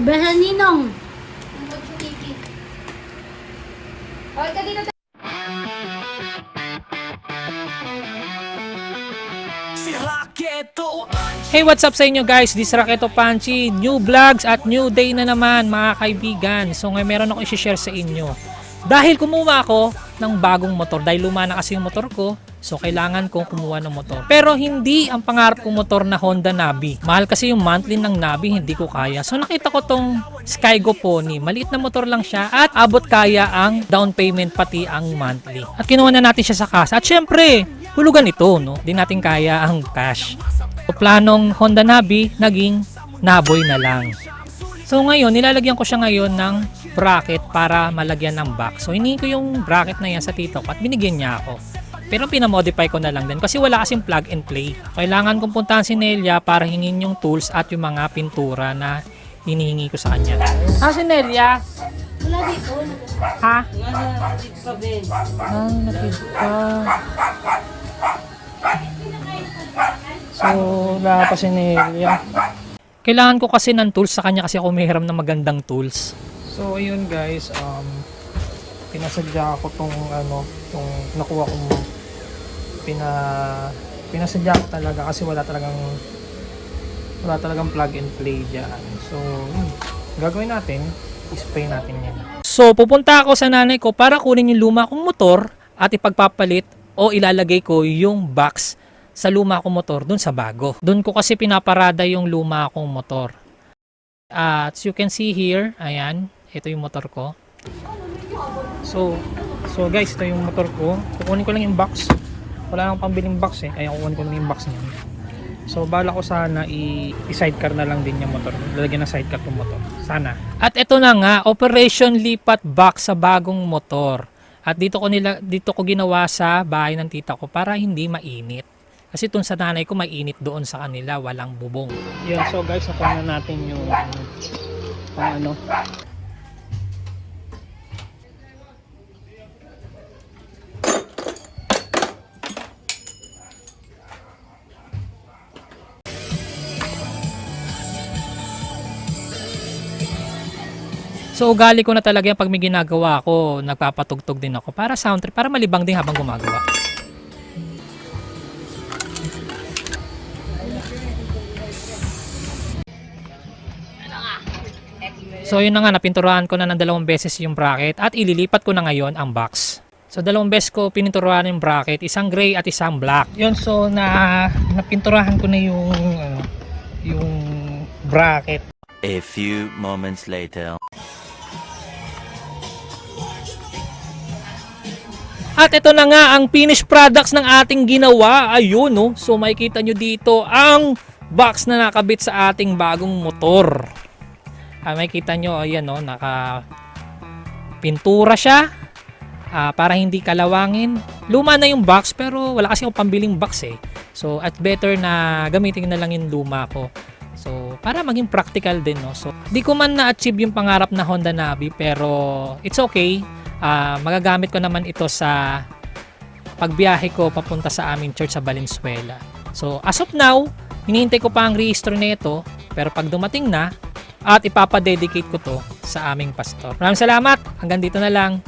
Besa Ninong. Okay ka dito. Hey, what's up sa inyo guys? This is Raketo Panchi. New vlogs at new day na naman mga kaibigan. So ngayon meron ako i-share sa inyo. Dahil kumuha ako ng bagong motor. Dahil luma na kasi yung motor ko. So kailangan kong kumuha ng motor. Pero hindi ang pangarap kong motor na Honda Navi. Mahal kasi yung monthly ng Navi, hindi ko kaya. So nakita ko tong Skygo Pony. Maliit na motor lang siya at abot kaya ang down payment pati ang monthly. At kinuha na natin siya sa kasa. At syempre, hulugan ito, no? Di natin kaya ang cash. So planong Honda Navi, naging Naboy na lang. So ngayon, nilalagyan ko siya ngayon ng bracket para malagyan ng box. So hinihin ko yung bracket na yan sa tito ko at binigyan niya ako. Pero pinamodify ko na lang din kasi wala kasing plug and play. Kailangan kong puntahan si Nelia para hingin yung tools at yung mga pintura na hinihingi ko sa kanya. Si Nelia? Wala dito. Ha? Wala dito pa, Ben. Nakita. So, wala pa si Nelia. Kailangan ko kasi ng tools sa kanya kasi ako may hiram na magandang tools. So, ayun guys, pinasadya ko tong nakuha kong pinasadya ko talaga kasi wala talagang plug and play diyan. So, gagawin natin, i-spray natin yan. So, pupunta ako sa nanay ko para kunin yung luma kong motor at ipagpapalit o ilalagay ko yung box sa luma kong motor dun sa bago. Dun ko kasi pinaparada yung luma kong motor. As you can see here, ayan, ito yung motor ko. So guys, ito yung motor ko. Kukunin ko lang yung box. Wala nang pambiling box eh. Kaya kukunin ko lang yung box niya. So bala ko sana i-sidecar na lang din yung motor. Lalagyan ng sidecar yung motor. Sana. At ito na nga, operation lipat box sa bagong motor. At dito ko ginawa sa bahay ng tita ko para hindi mainit. Kasi dun sa nanay ko mainit doon sa kanila, walang bubong. Yun, so guys, nakuha na natin yung So ugali ko na talaga yan pag may ginagawa ako, nagpapatugtog din ako para sound trip, para malibang din habang gumagawa. So yun na nga, napinturahan ko na ng 2 beses yung bracket at ililipat ko na ngayon ang box. So 2 beses ko pininturahan yung bracket, isang gray at isang black. Yun, so napinturahan ko na yung bracket. A few moments later. At ito na nga ang finished products ng ating ginawa. Ayun, no? So makikita nyo dito ang box na nakabit sa ating bagong motor. Makikita nyo, ayan, no? Pintura siya para hindi kalawangin. Luma na yung box pero wala kasi akong pambiling box eh. So at better na gamitin na lang yung luma ko. So para maging practical din, no? So di ko man na-achieve yung pangarap na Honda Navi pero it's okay. Magagamit ko naman ito sa pagbiyahe ko papunta sa aming church sa Valenzuela. So as of now, hinihintay ko pa ang rehistro nito, pero pag dumating na at ipapadedicate ko to sa aming pastor. Maraming salamat. Hanggang dito na lang.